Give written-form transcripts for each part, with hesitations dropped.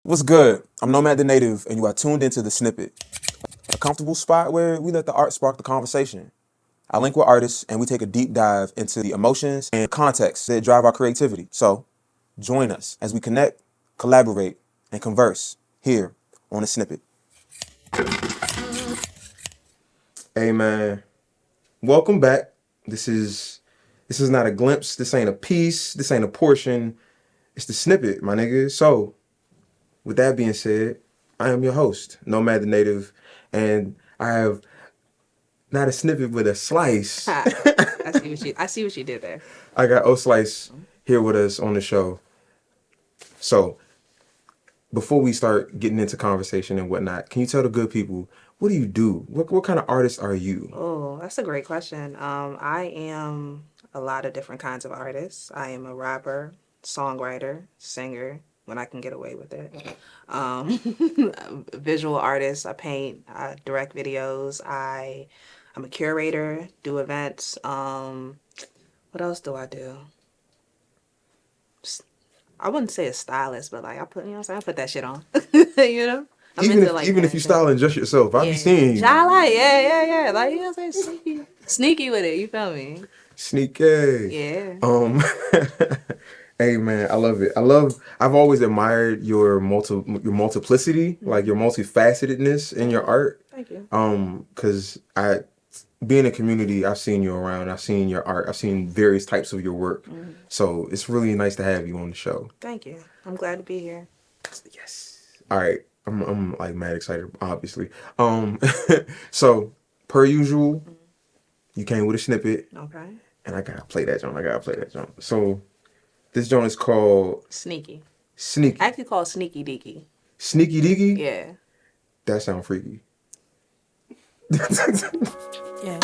What's good? I'm Nomad the Native, and you are tuned into the Snippet, a comfortable spot where we let the art spark the conversation. I link with artists, and we take a deep dive into the emotions and context that drive our creativity. So, join us as we connect, collaborate, and converse here on the Snippet. Hey man, welcome back. This is not a glimpse. This ain't a piece. This ain't a portion. It's the Snippet, my nigga. So, with that being said, I am your host, Nomad the Native, and I have not a snippet, but a slice. I see what you did there. I got O Slice here with us on the show. So, before we start getting into conversation and whatnot, can you tell the good people, what do you do? What kind of artist are you? Oh, that's a great question. I am a lot of different kinds of artists. I am a rapper, songwriter, singer, when I can get away with it. Visual artist. I paint, I direct videos. I'm a curator, do events. What else do I do? I wouldn't say a stylist, but like I put, I put that shit on. you know? I'm Even if you styling just yourself, I be seeing you. Yeah. Like, you know what I'm saying? Sneaky with it, you feel me? Sneaky. Yeah. Hey man, I love it. I've always admired your multiplicity, like your multifacetedness in your art. Thank you. Cause being a community, I've seen you around, I've seen your art, I've seen various types of your work. Mm-hmm. So it's really nice to have you on the show. Thank you. I'm glad to be here. Yes. All right. I'm like mad excited, obviously. So per usual, you came with a snippet. Okay. And I gotta play that joint. So this joint is called Sneaky. Sneaky. I actually call it Sneaky Deaky. Sneaky Deaky? Yeah. That sounds freaky. Yeah.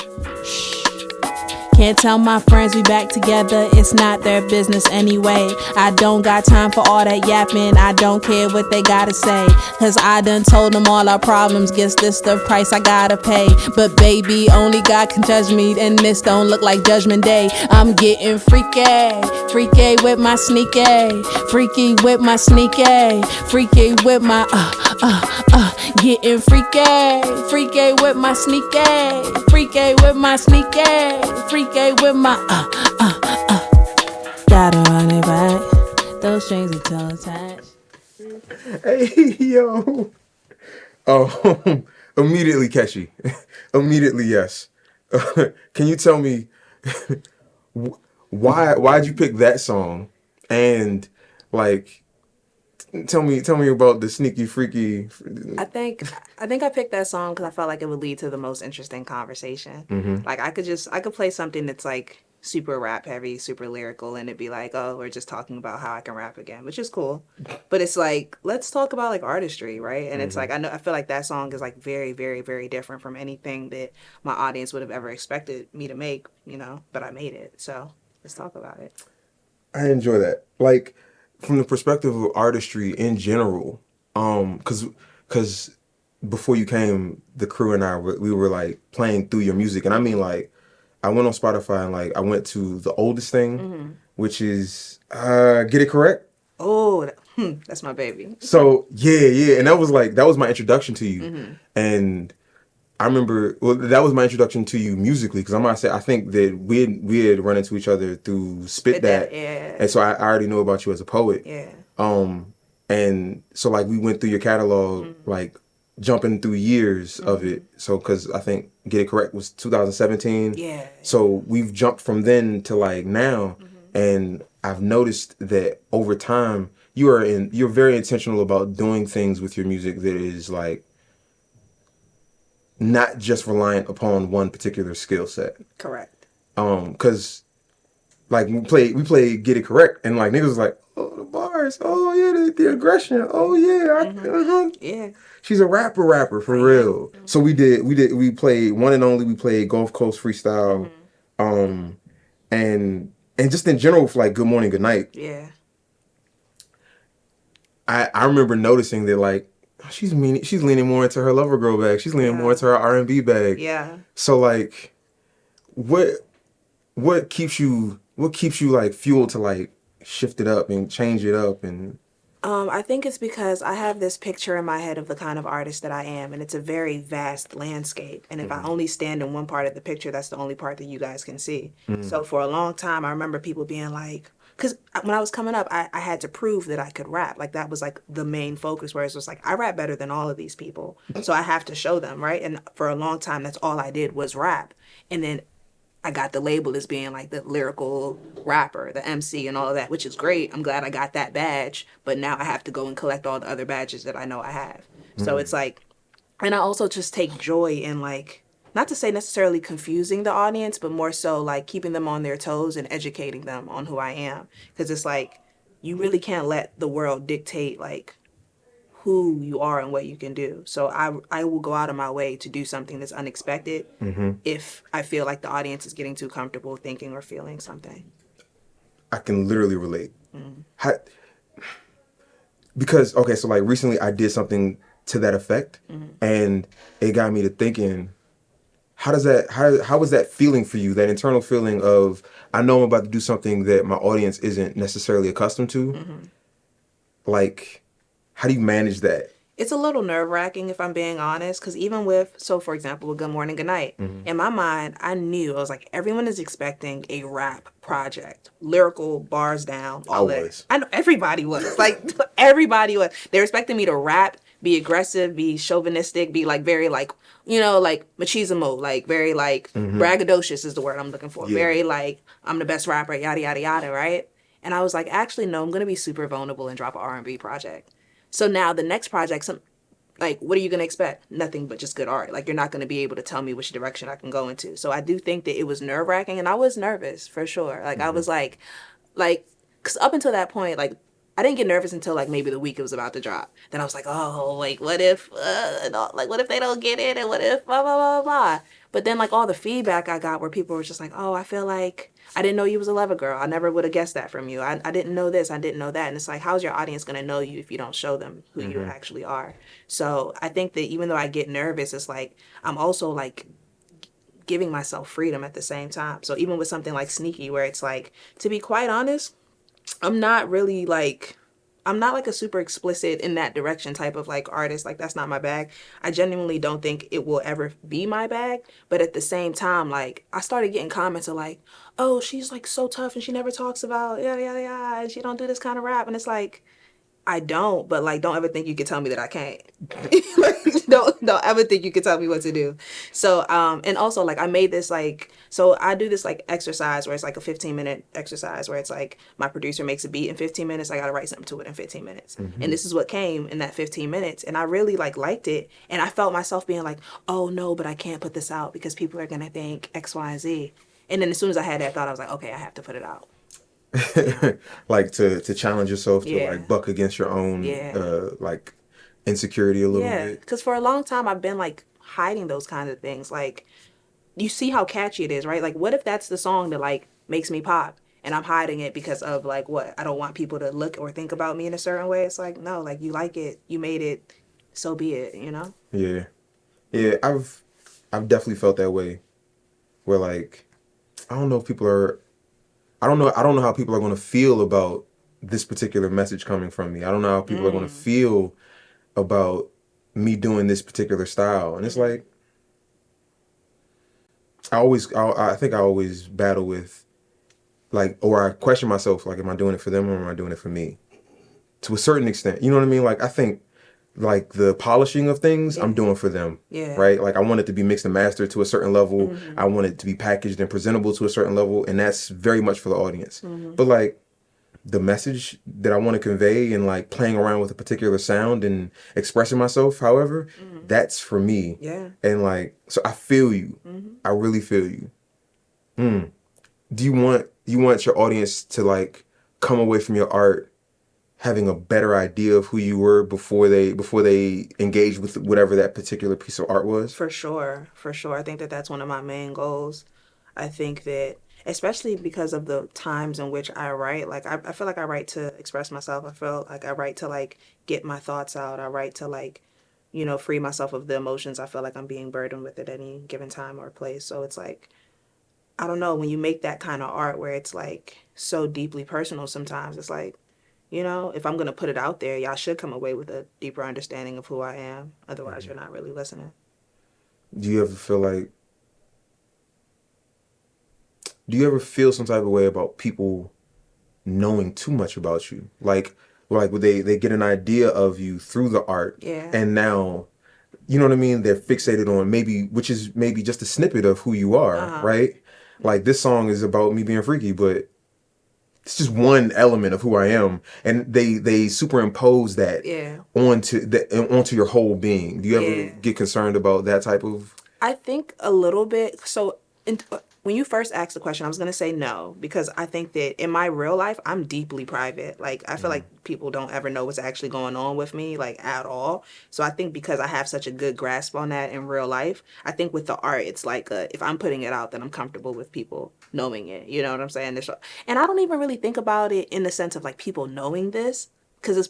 Can't tell my friends we back together, it's not their business anyway. I don't got time for all that yapping, I don't care what they gotta say. Cause I done told them all our problems, guess this the price I gotta pay. But baby, only God can judge me, and this don't look like Judgment Day. I'm getting freaky with my sneaky, freaky with my sneaky, freaky with my getting freaky with my sneaky, freaky with my sneaky, freaky with my Gotta run it back. Those strings are still attached. Hey yo. Oh, immediately catchy. Immediately yes. Can you tell me why'd you pick that song? And like tell me about the sneaky freaky. I think I picked that song because I felt like it would lead to the most interesting conversation. Mm-hmm. Like I could play something that's like super rap heavy, super lyrical, and it'd be like, oh, we're just talking about how I can rap again, which is cool. But it's like, let's talk about like artistry, right? And it's like, I feel like that song is like very, very, very different from anything that my audience would have ever expected me to make, but I made it. So let's talk about it. I enjoy that. Like from the perspective of artistry in general, cause before you came, the crew and I we were like playing through your music, and I mean like I went on Spotify and like I went to the oldest thing, which is Get It Correct. Oh, that's my baby. So yeah, and that was my introduction to you, and I remember that was my introduction to you musically, because I'm gonna say I think that we had run into each other through Spit That, yeah. And so I already know about you as a poet, yeah. And so like we went through your catalog, like jumping through years of it. So because I think Get It Correct was 2017, yeah. So we've jumped from then to like now, and I've noticed that over time you're very intentional about doing things with your music that is like not just reliant upon one particular skill set. Correct. Cause like we played Get It Correct, and like niggas was like, oh the bars, oh yeah the aggression, oh yeah, yeah. She's a rapper for real. So we played One and Only, we played Gulf Coast Freestyle, and just in general for like Good Morning, Good Night. Yeah. I remember noticing that like she's leaning more into her Lover Girl bag. She's leaning more into her R&B bag. Yeah. So like, what keeps you like fueled to like shift it up and change it up and? I think it's because I have this picture in my head of the kind of artist that I am, and it's a very vast landscape. And if I only stand in one part of the picture, that's the only part that you guys can see. So for a long time, I remember people being like, because when I was coming up, I had to prove that I could rap. Like that was like the main focus, whereas it was like, I rap better than all of these people. So I have to show them, right? And for a long time, that's all I did was rap. And then I got the label as being like the lyrical rapper, the MC and all of that, which is great. I'm glad I got that badge, but now I have to go and collect all the other badges that I know I have. So it's like, and I also just take joy in like, not to say necessarily confusing the audience, but more so like keeping them on their toes and educating them on who I am. Because it's like, you really can't let the world dictate like who you are and what you can do. So I will go out of my way to do something that's unexpected if I feel like the audience is getting too comfortable thinking or feeling something. I can literally relate. Because, okay, so like recently I did something to that effect, and it got me to thinking, how was that feeling for you, that internal feeling of, I know I'm about to do something that my audience isn't necessarily accustomed to? Like, how do you manage that? It's a little nerve-wracking if I'm being honest, because even with, so for example, with Good Morning, Good Night, in my mind, I was like, everyone is expecting a rap project, lyrical, bars down, all that. I know everybody was, like, everybody was. They were expecting me to rap, be aggressive, be chauvinistic, be like very like, you know, like machismo, like very like braggadocious is the word I'm looking for. Very like, I'm the best rapper, yada, yada, yada, right? And I was like, actually, no, I'm going to be super vulnerable and drop an R&B project. So now the next project, like, what are you going to expect? Nothing but just good art. Like, you're not going to be able to tell me which direction I can go into. So I do think that it was nerve-wracking, and I was nervous, for sure. Like, I was like, because up until that point, like, I didn't get nervous until, like, maybe the week it was about to drop. Then I was like, oh, like, what if, what if they don't get it, and what if, blah, blah, blah, blah. But then, like, all the feedback I got where people were just like, oh, I feel like I didn't know you was a lover girl. I never would have guessed that from you. I didn't know this. I didn't know that. And it's like, how's your audience going to know you if you don't show them who you actually are? So I think that even though I get nervous, it's like, I'm also like giving myself freedom at the same time. So even with something like Sneaky, where it's like, to be quite honest, I'm not like a super explicit in that direction type of like artist. Like, that's not my bag. I genuinely don't think it will ever be my bag. But at the same time, like, I started getting comments of like, oh, she's like so tough and she never talks about yada, yada, yada, and she don't do this kind of rap. And it's like, I don't, but like, don't ever think you can tell me that I can't. don't ever think you can tell me what to do. So, and also like I made this like, so I do this like exercise where it's like a 15-minute exercise where it's like my producer makes a beat in 15 minutes. I got to write something to it in 15 minutes. And this is what came in that 15 minutes. And I really like liked it. And I felt myself being like, oh no, but I can't put this out because people are going to think X, Y, and Z. And then as soon as I had that thought, I was like, okay, I have to put it out. Like to challenge yourself to like buck against your own like insecurity a little bit. Because for a long time I've been like hiding those kinds of things. Like, you see how catchy it is, right? Like, what if that's the song that like makes me pop and I'm hiding it because of like what? I don't want people to look or think about me in a certain way. It's like, no, like, you like it, you made it, so be it, you know? Yeah, I've definitely felt that way, where like, I don't know how people are going to feel about this particular message coming from me. I don't know how people are going to feel about me doing this particular style. And it's like, I think I always battle with like, or I question myself, like, am I doing it for them or am I doing it for me? To a certain extent, you know what I mean? Like, I think like the polishing of things, I'm doing for them, right? Like, I want it to be mixed and mastered to a certain level. I want it to be packaged and presentable to a certain level, and that's very much for the audience. But like, the message that I want to convey and like playing around with a particular sound and expressing myself, however, that's for me. And like, so I feel you. I really feel you. Do you want your audience to like come away from your art having a better idea of who you were before they engaged with whatever that particular piece of art was? For sure. I think that that's one of my main goals. I think that, especially because of the times in which I write, like, I feel like I write to express myself. I feel like I write to like get my thoughts out. I write to like, you know, free myself of the emotions I feel like I'm being burdened with at any given time or place. So it's like, I don't know, when you make that kind of art where it's like so deeply personal, sometimes it's like, You know, if I'm going to put it out there, y'all should come away with a deeper understanding of who I am. Otherwise, you're not really listening. Do you ever feel some type of way about people knowing too much about you? Like would they get an idea of you through the art, Yeah. and now, you know what I mean, they're fixated on which is maybe just a snippet of who you are, right? Like, this song is about me being freaky, but it's just one element of who I am, and they superimpose that onto your whole being. Do you ever get concerned about that type of? I think a little bit. So when you first asked the question, I was going to say no, because I think that in my real life, I'm deeply private. Like, I feel like people don't ever know what's actually going on with me, like, at all. So I think because I have such a good grasp on that in real life, I think with the art, it's like, if I'm putting it out, then I'm comfortable with people knowing it. You know what I'm saying? And I don't even really think about it in the sense of, like, people knowing this.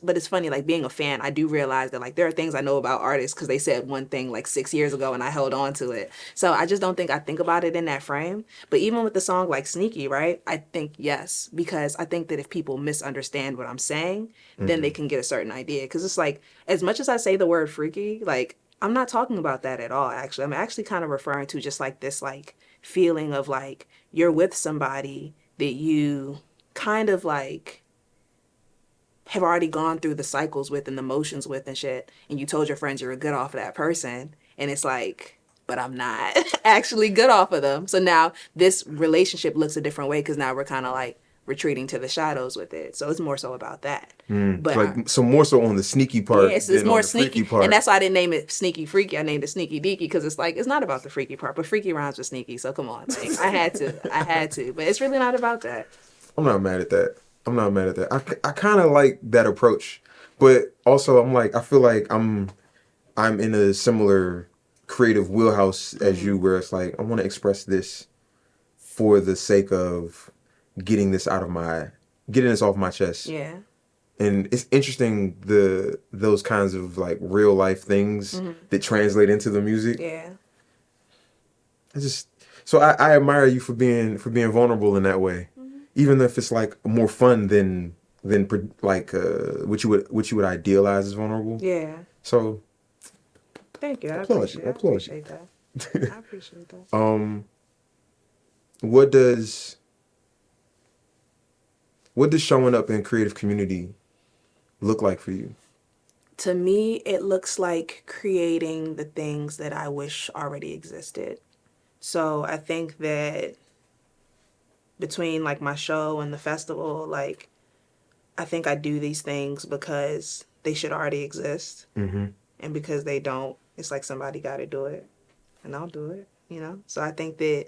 But it's funny, like, being a fan, I do realize that, like, there are things I know about artists because they said one thing like 6 years ago and I held on to it. So I just don't think I think about it in that frame. But even with the song like Sneaky, right, I think yes, because I think that if people misunderstand what I'm saying, then they can get a certain idea. Because it's like, as much as I say the word freaky, like, I'm not talking about that at all, actually. I'm actually kind of referring to just like this, like, feeling of like you're with somebody that you kind of like have already gone through the cycles with and the motions with and shit, and you told your friends you were good off of that person, and it's like, but I'm not actually good off of them. So now this relationship looks a different way because now we're kind of like retreating to the shadows with it. So it's more so about that. But Like, so more so on the sneaky part. Yeah, it's than more on the sneaky freaky part. And that's why I didn't name it Sneaky Freaky. I named it Sneaky Deaky because it's like, it's not about the freaky part, but freaky rhymes with sneaky. So come on, like, I had to, but it's really not about that. I'm not mad at that. I kind of like that approach, but also I'm like, I feel like I'm in a similar creative wheelhouse as you, where it's like, I want to express this for the sake of getting this off my chest. Yeah. And it's interesting, those kinds of like real life things that translate into the music. Yeah. I admire you for being vulnerable in that way, even if it's like more fun than like what you would idealize as vulnerable. Yeah. So Thank you. I applaud appreciate you. that. I appreciate that. What does showing up in creative community look like for you? To me, it looks like creating the things that I wish already existed. So I think that between like my show and the festival, like, I think I do these things because they should already exist. And because they don't, it's like somebody got to do it, and I'll do it, you know? So I think that,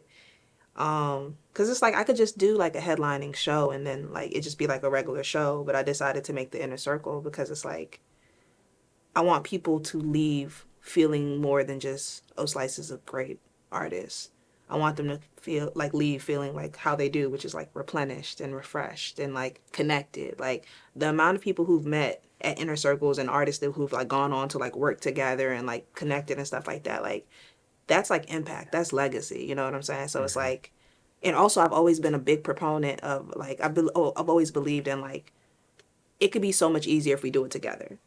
because it's like I could just do like a headlining show and then like it just be like a regular show, but I decided to make the inner circle because it's like, I want people to leave feeling more than just, oh, Slice is a great artist. I want them to leave feeling like how they do, which is like replenished and refreshed and like connected. Like, the amount of people who've met at inner circles and artists who've like gone on to like work together and like connected and stuff like that, like, that's like impact, that's legacy, you know what I'm saying? So it's like, and also I've always been a big proponent of like, I've always believed in like, it could be so much easier if we do it together.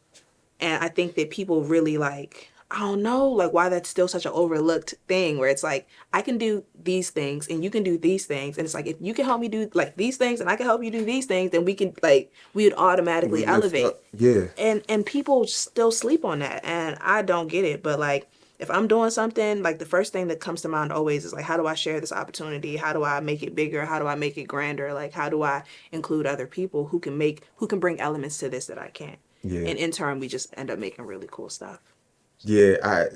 And I think that people really like, I don't know, like, why that's still such an overlooked thing where it's like, I can do these things and you can do these things. And it's like, if you can help me do like these things and I can help you do these things, then we can like, we would automatically elevate. Yeah. And people still sleep on that. And I don't get it. But like, if I'm doing something, like, the first thing that comes to mind always is like, how do I share this opportunity? How do I make it bigger? How do I make it grander? Like, how do I include other people who can bring elements to this that I can't? Yeah. And in turn, we just end up making really cool stuff. Yeah,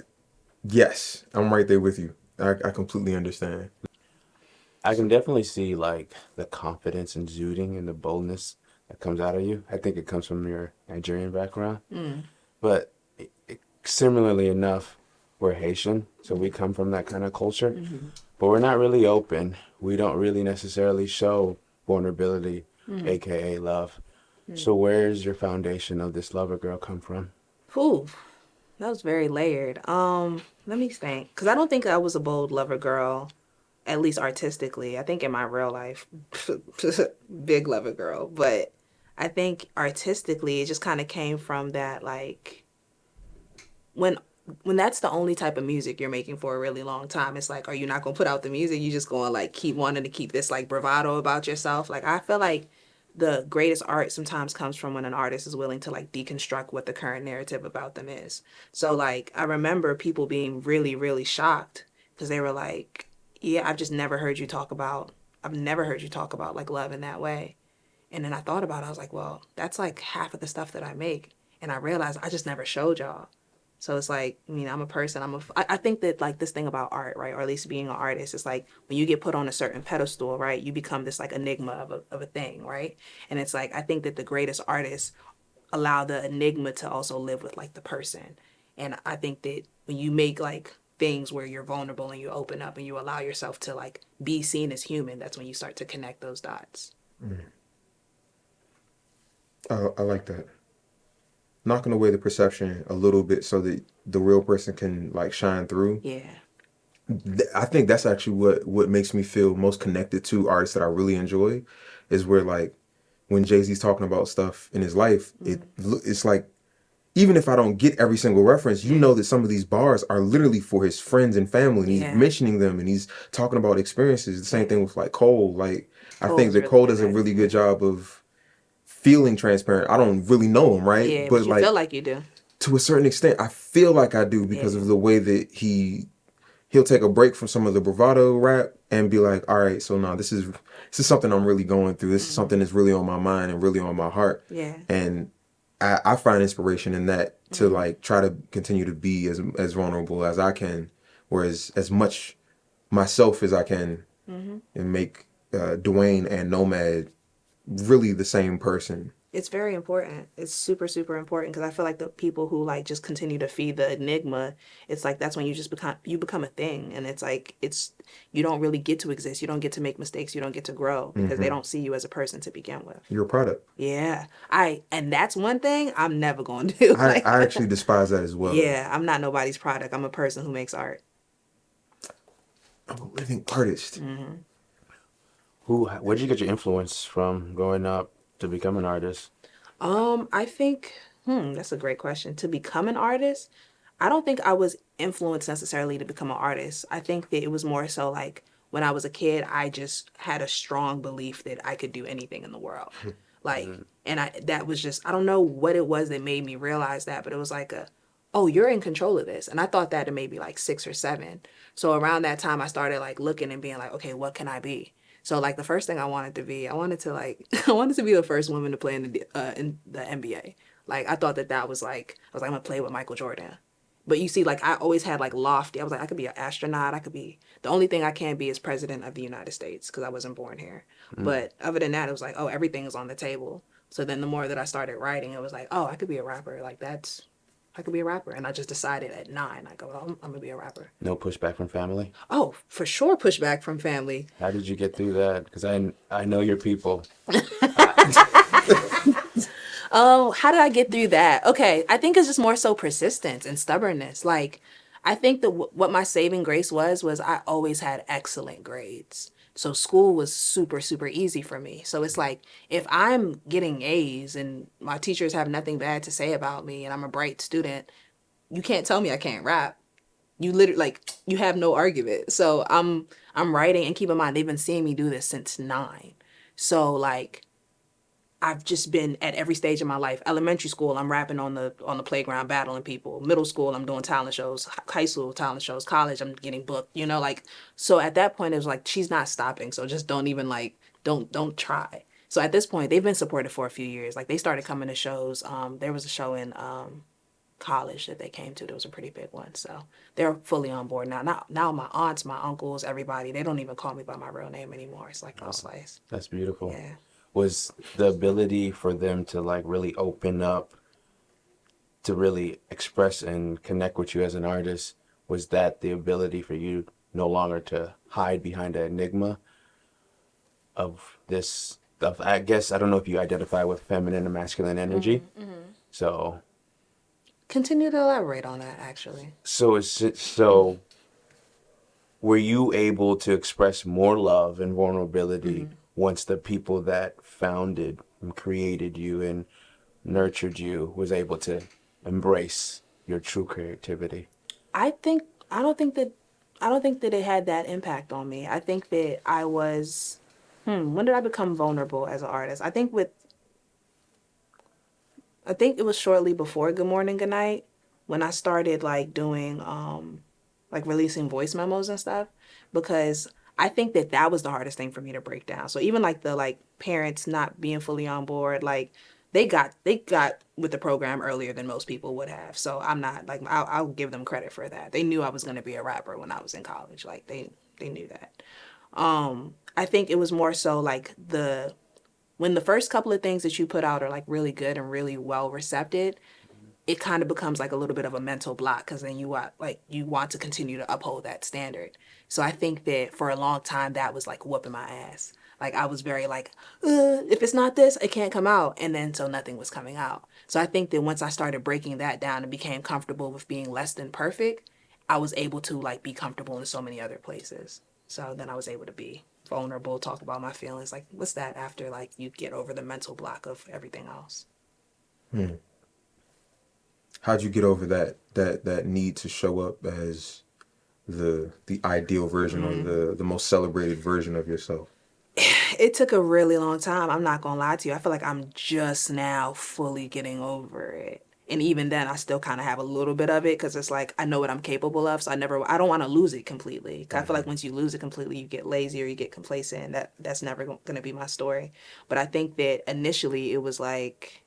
yes, I'm right there with you. I completely understand. I can definitely see like the confidence and exuding and the boldness that comes out of you. I think it comes from your Nigerian background. But similarly enough, we're Haitian, so we come from that kind of culture. But we're not really open. We don't really necessarily show vulnerability, aka love. So where's your foundation of this lover girl come from? Ooh, that was very layered. Let me think. Because I don't think I was a bold lover girl, at least artistically. I think in my real life, big lover girl. But I think artistically, it just kind of came from that, like, when that's the only type of music you're making for a really long time, it's like, are you not going to put out the music? You just going to like keep wanting to keep this like bravado about yourself. Like, I feel like the greatest art sometimes comes from when an artist is willing to like deconstruct what the current narrative about them is. So like, I remember people being really, really shocked because they were like, yeah, I've never heard you talk about like love in that way. And then I thought about it, I was like, well, that's like half of the stuff that I make. And I realized I just never showed y'all. So it's like, I mean, I'm a person. I think that like this thing about art, right, or at least being an artist, it's like when you get put on a certain pedestal, right, you become this like enigma of a thing, right? And it's like, I think that the greatest artists allow the enigma to also live with like the person. And I think that when you make like things where you're vulnerable and you open up and you allow yourself to like be seen as human, that's when you start to connect those dots. I like that. Knocking away the perception a little bit so that the real person can like shine through. Yeah. I think that's actually what makes me feel most connected to artists that I really enjoy, is where like when Jay-Z's talking about stuff in his life, it's like, even if I don't get every single reference, you know that some of these bars are literally for his friends and family, and he's mentioning them and he's talking about experiences. The same thing with like Cole. Like, I think that Cole does a really good job of feeling transparent. I don't really know him, right? Yeah, but you like, feel like you do. To a certain extent, I feel like I do because of the way that he'll take a break from some of the bravado rap and be like, all right, so now this is something I'm really going through. This is something that's really on my mind and really on my heart. Yeah. And I find inspiration in that to like try to continue to be as vulnerable as I can, or as much myself as I can, and make Dwayne and Nomad really the same person. It's very important. It's super, super important, because I feel like the people who like just continue to feed the enigma, it's like that's when you just become a thing, and it's like you don't really get to exist. You don't get to make mistakes. You don't get to grow because they don't see you as a person to begin with. You're a product. Yeah, and that's one thing I'm never going to do. I actually despise that as well. Yeah, I'm not nobody's product. I'm a person who makes art. I'm a living artist. Where'd you get your influence from growing up to become an artist? I think, that's a great question. To become an artist, I don't think I was influenced necessarily to become an artist. I think that it was more so like when I was a kid, I just had a strong belief that I could do anything in the world. Like, and that was just, I don't know what it was that made me realize that, but it was like oh, you're in control of this. And I thought that at maybe like 6 or 7. So around that time, I started like looking and being like, okay, what can I be? So like the first thing I wanted to be the first woman to play in the NBA. Like, I thought that was like, I was like, I'm gonna play with Michael Jordan. But you see, like, I always had like lofty, I was like, I could be an astronaut. The only thing I can't be is president of the United States, because I wasn't born here. But other than that, it was like, oh, everything is on the table. So then the more that I started writing, it was like, oh, I could be a rapper. Like, I could be a rapper. And I just decided at 9, I go, oh, I'm gonna be a rapper. No pushback from family? Oh, for sure pushback from family. How did you get through that? Because I know your people. Oh, how did I get through that? Okay, I think it's just more so persistence and stubbornness. Like, I think that what my saving grace was I always had excellent grades. So school was super, super easy for me. So it's like, if I'm getting A's and my teachers have nothing bad to say about me and I'm a bright student, you can't tell me I can't rap. You literally, like, you have no argument. So I'm writing, and keep in mind, they've been seeing me do this since 9. So like, I've just been at every stage of my life. Elementary school, I'm rapping on the playground, battling people. Middle school, I'm doing talent shows. High school, talent shows. College, I'm getting booked. You know, like, so at that point, it was like, she's not stopping. So just don't even like, don't try. So at this point, they've been supported for a few years. Like, they started coming to shows. There was a show in college that they came to. There was a pretty big one. So they're fully on board now. Now my aunts, my uncles, everybody, they don't even call me by my real name anymore. It's like no slice. That's beautiful. Yeah. Was the ability for them to like really open up, to really express and connect with you as an artist, was that the ability for you no longer to hide behind the enigma of this stuff? I guess, I don't know if you identify with feminine and masculine energy. So Continue to elaborate on that, actually. So were you able to express more love and vulnerability once the people that founded and created you and nurtured you was able to embrace your true creativity? I think I don't think that I don't think that it had that impact on me. I think that I was when did I become vulnerable as an artist? I think it was shortly before Good Morning Good Night when I started like doing like releasing voice memos and stuff, because I think that that was the hardest thing for me to break down. So even like the like parents not being fully on board, like they got with the program earlier than most people would have. So I'm not like I'll give them credit for that. They knew I was going to be a rapper when I was in college. Like they knew that. I think it was more so like when the first couple of things that you put out are like really good and really well recepted, it kind of becomes like a little bit of a mental block, because then you want to continue to uphold that standard. So I think that for a long time that was like whooping my ass. Like I was very like, if it's not this, it can't come out. And then so nothing was coming out. So I think that once I started breaking that down and became comfortable with being less than perfect, I was able to like be comfortable in so many other places. So then I was able to be vulnerable, talk about my feelings. Like, what's that after like you get over the mental block of everything else? How'd you get over that need to show up as the ideal version or the most celebrated version of yourself? It took a really long time. I'm not gonna lie to you. I feel like I'm just now fully getting over it. And even then, I still kind of have a little bit of it, because it's like I know what I'm capable of. So I don't want to lose it completely. 'Cause I feel like once you lose it completely, you get lazy or you get complacent. And that's never going to be my story. But I think that initially it was like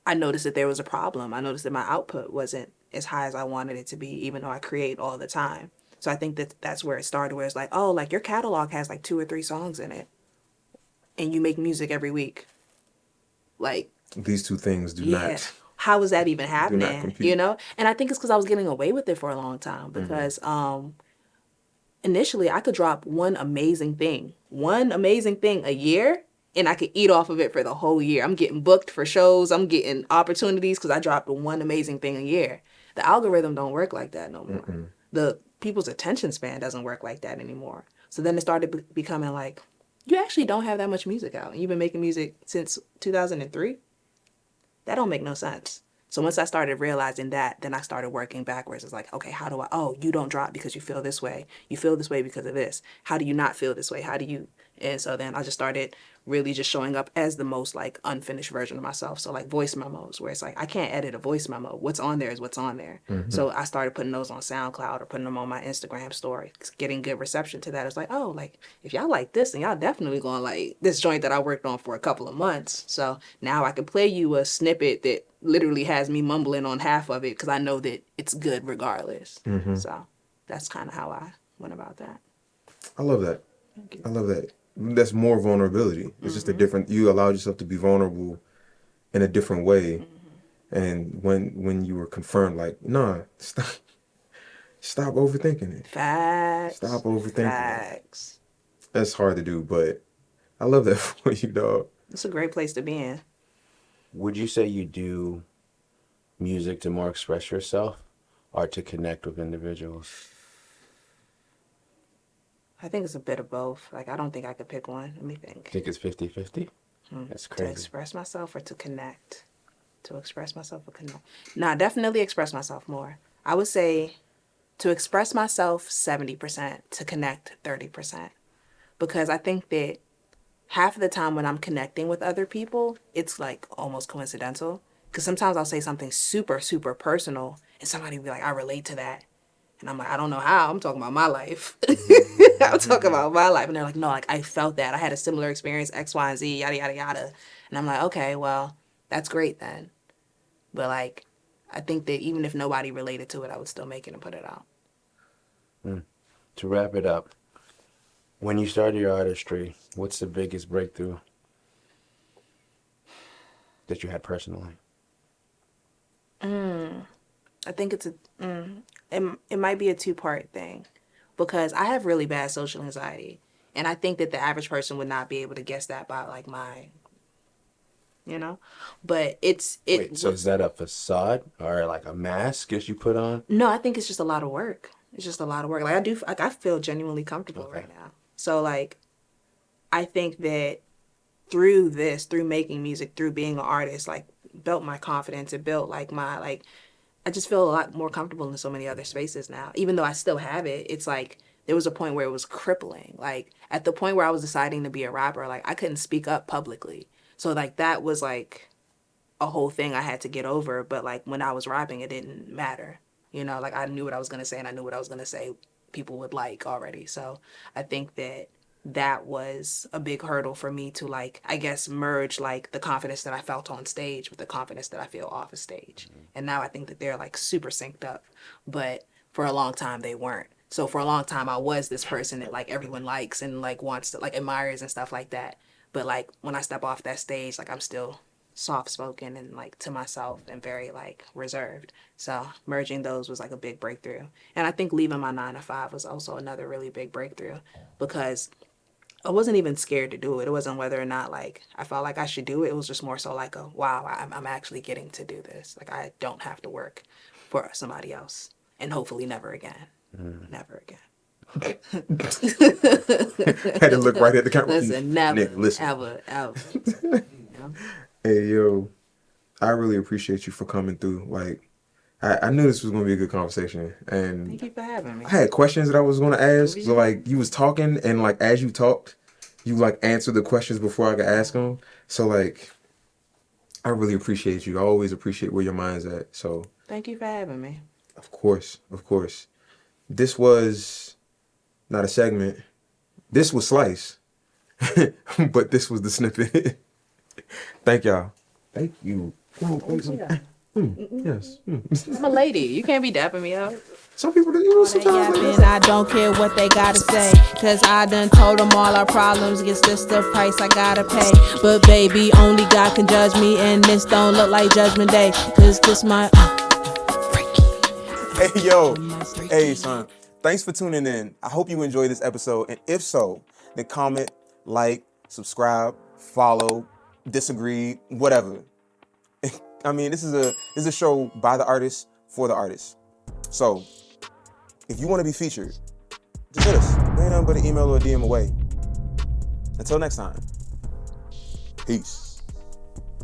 I noticed that there was a problem. I noticed that my output wasn't as high as I wanted it to be, even though I create all the time. So I think that that's where it started, where it's like, oh, like your catalog has like 2 or 3 songs in it, and you make music every week. Like, These two things do yeah, not. how is that even happening? compete. You know? And I think it's because I was getting away with it for a long time, because initially I could drop one amazing thing a year, and I could eat off of it for the whole year. I'm getting booked for shows. I'm getting opportunities because I dropped one amazing thing a year. The algorithm don't work like that no more. The people's attention span doesn't work like that anymore. So then it started becoming like, you actually don't have that much music out, and you've been making music since 2003? That don't make no sense. So once I started realizing that, then I started working backwards. It's like, okay, how do you don't drop because you feel this way. You feel this way because of this. How do you not feel this way? And so then I just started really just showing up as the most like unfinished version of myself. So like voice memos, where it's like, I can't edit a voice memo. What's on there is what's on there. So I started putting those on SoundCloud or putting them on my Instagram story, getting good reception to that. It's like, oh, like if y'all like this, then y'all definitely gonna like this joint that I worked on for a couple of months. So now I can play you a snippet that literally has me mumbling on half of it, because I know that it's good regardless. So that's kind of how I went about that. I love that. Thank you. I love that. That's more vulnerability. It's just you allowed yourself to be vulnerable in a different way. And when you were confirmed, like, nah, stop overthinking it. Facts. Stop overthinking it. Facts. That's hard to do, but I love that for you, dog. It's a great place to be in. Would you say you do music to more express yourself or to connect with individuals? I think it's a bit of both. Like, I don't think I could pick one. Let me think. Think it's 50-50? That's To crazy. express myself or to connect? To express myself or connect? Nah, definitely express myself more. I would say to express myself 70%, to connect 30%. Because I think that half of the time when I'm connecting with other people, it's like almost coincidental. Because sometimes I'll say something super, super personal, and somebody will be like, I relate to that. And I'm like, I don't know how. I'm talking about my life. I'm talking about my life. And they're like, no, like I felt that. I had a similar experience, X, Y, and Z, yada, yada, yada. And I'm like, okay, well, that's great then. But like, I think that even if nobody related to it, I would still make it and put it out. To wrap it up, when you started your artistry, what's the biggest breakthrough that you had personally? I think it might be a 2-part thing, because I have really bad social anxiety, and I think that the average person would not be able to guess that by like but Wait, so is that a facade or like a mask that you put on? No, I think it's just a lot of work. It's just a lot of work. Like I feel genuinely comfortable right now. So like, I think that through making music, through being an artist, like built my confidence. It built like I just feel a lot more comfortable in so many other spaces now. Even though I still have it, it's like there was a point where it was crippling. Like at the point where I was deciding to be a rapper, like I couldn't speak up publicly. So like that was like a whole thing I had to get over. But like when I was rapping, it didn't matter. You know, like I knew what I was going to say, and I knew what I was going to say people would like already. So I think that was a big hurdle for me to like, I guess, merge like the confidence that I felt on stage with the confidence that I feel off of stage. And now I think that they're like super synced up, but for a long time they weren't. So for a long time I was this person that like everyone likes and like wants to like admires and stuff like that. But like when I step off that stage, like I'm still soft spoken and like to myself and very like reserved. So merging those was like a big breakthrough. And I think leaving my 9-to-5 was also another really big breakthrough, because I wasn't even scared to do it. It wasn't whether or not like I felt like I should do it. It was just more so like a wow, I'm actually getting to do this. Like I don't have to work for somebody else, and hopefully never again. Never again. Had to look right at the camera. Listen, never, Nick, listen. ever. You know? Hey, yo, I really appreciate you for coming through. Like, I knew this was going to be a good conversation. And Thank you for having me. I had questions that I was going to ask. So, like, you was talking, and, like, as you talked, you, like, answered the questions before I could ask them. So, like, I really appreciate you. I always appreciate where your mind's at. So, Thank you for having me. of course, of course. This was not a segment. This was Slice. But this was the snippet. Thank y'all. Thank you. Yes. I'm a lady. You can't be dapping me up. Some people, you know, sometimes. And I don't care what they gotta say, cause I done told them all our problems. Guess this the price I gotta pay. But baby, only God can judge me, and this don't look like Judgment Day, cause this my Hey, yo. Hey, son. Thanks for tuning in. I hope you enjoyed this episode. And if so, then comment, like, subscribe, follow, disagree, whatever. I mean, this is a show by the artist for the artist. So, if you want to be featured, just hit us. There ain't nothing but an email or a DM away. Until next time, peace.